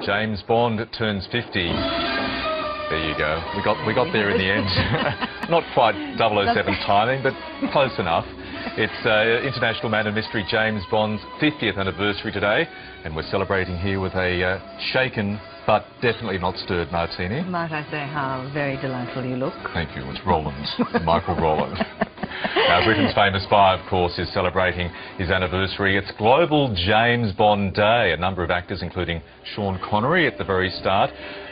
James Bond turns 50. There you go. We got there in the end. Not quite 007 timing, but close enough. It's International Man of Mystery James Bond's 50th anniversary today, and we're celebrating here with a shaken but definitely not stirred martini. Might I say how very delightful you look? Thank you. It's Roland, Michael Roland. Now, Britain's famous spy, of course, is celebrating his anniversary. It's Global James Bond Day. A number of actors, including Sean Connery at the very start,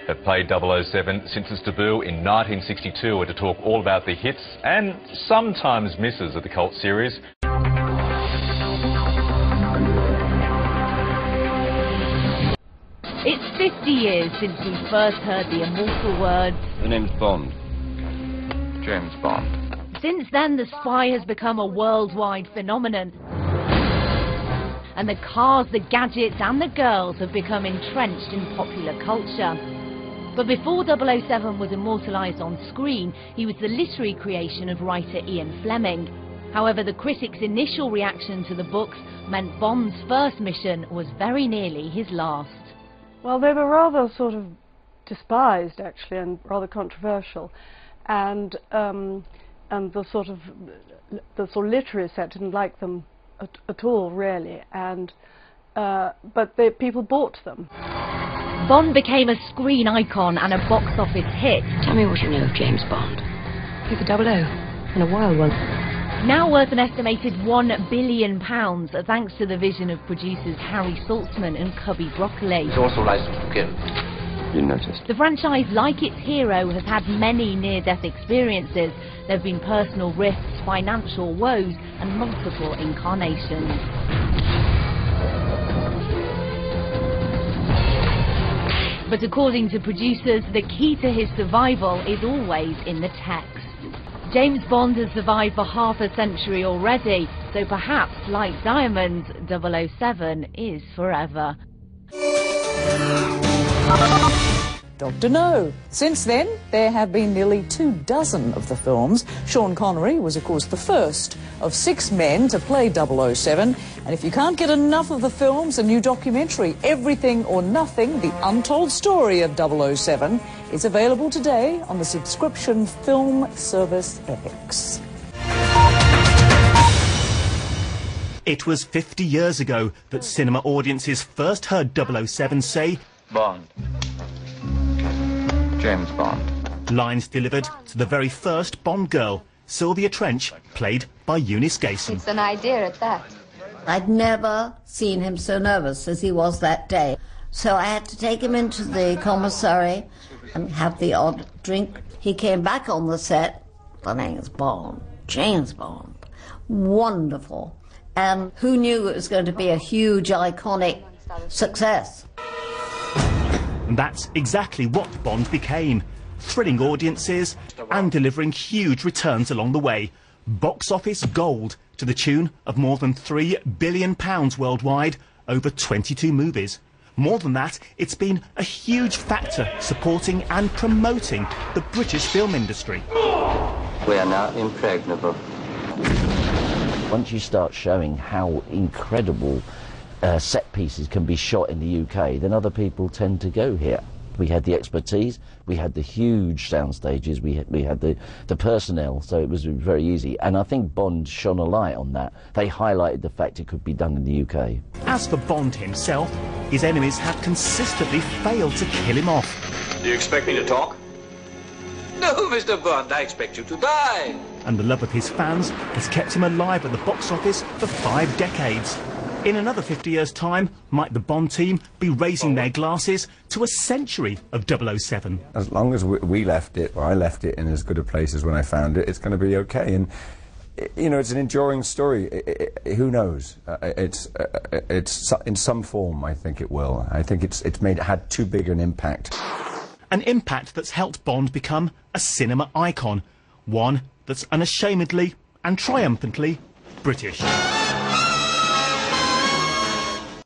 have played 007 since its debut in 1962, and to talk all about the hits and sometimes misses of the cult series. It's 50 years since we first heard the immortal words, "The name's Bond. James Bond." Since then, the spy has become a worldwide phenomenon. And the cars, the gadgets and the girls have become entrenched in popular culture. But before 007 was immortalised on screen, he was the literary creation of writer Ian Fleming. However, the critics' initial reaction to the books meant Bond's first mission was very nearly his last. Well, they were rather sort of despised, actually, and rather controversial. And the sort of literary set didn't like them at all, really. And but people bought them. Bond became a screen icon and a box office hit. Tell me what you know of James Bond. He's a 00 and a wild one. Now worth an estimated £1 billion, thanks to the vision of producers Harry Saltzman and Cubby Broccoli. He's also licensed to kill. You noticed. The franchise, like its hero, has had many near-death experiences. There have been personal rifts, financial woes, and multiple incarnations. But according to producers, the key to his survival is always in the text. James Bond has survived for half a century already, so perhaps, like Diamond, 007 is forever. Dr. No. Since then, there have been nearly 24 of the films. Sean Connery was, of course, the first of 6 men to play 007. And if you can't get enough of the films, a new documentary, Everything or Nothing, The Untold Story of 007, is available today on the subscription film service Epix. It was 50 years ago that cinema audiences first heard 007 say, Bond. James Bond. Lines delivered to the very first Bond girl, Sylvia Trench, played by Eunice Gayson. It's an idea at that. I'd never seen him so nervous as he was that day. So I had to take him into the commissary and have the odd drink. He came back on the set. The name is Bond. James Bond. Wonderful. And who knew it was going to be a huge, iconic success? And that's exactly what Bond became. Thrilling audiences and delivering huge returns along the way. Box office gold to the tune of more than £3 billion worldwide over 22 movies. More than that, it's been a huge factor supporting and promoting the British film industry. We are now impregnable. Once you start showing how incredible set pieces can be shot in the UK, then other people tend to go here. We had the expertise, we had the huge sound stages, we had the personnel, so it was very easy. And I think Bond shone a light on that. They highlighted the fact it could be done in the UK. As for Bond himself, his enemies have consistently failed to kill him off. Do you expect me to talk? No, Mr. Bond, I expect you to die. And the love of his fans has kept him alive at the box office for 5 decades. In another 50 years' time, might the Bond team be raising their glasses to a century of 007? As long as we left it, or I left it in as good a place as when I found it, it's going to be okay. And, you know, it's an enduring story. Who knows? It's in some form, I think it will. I think it's had too big an impact. An impact that's helped Bond become a cinema icon. One that's unashamedly and triumphantly British.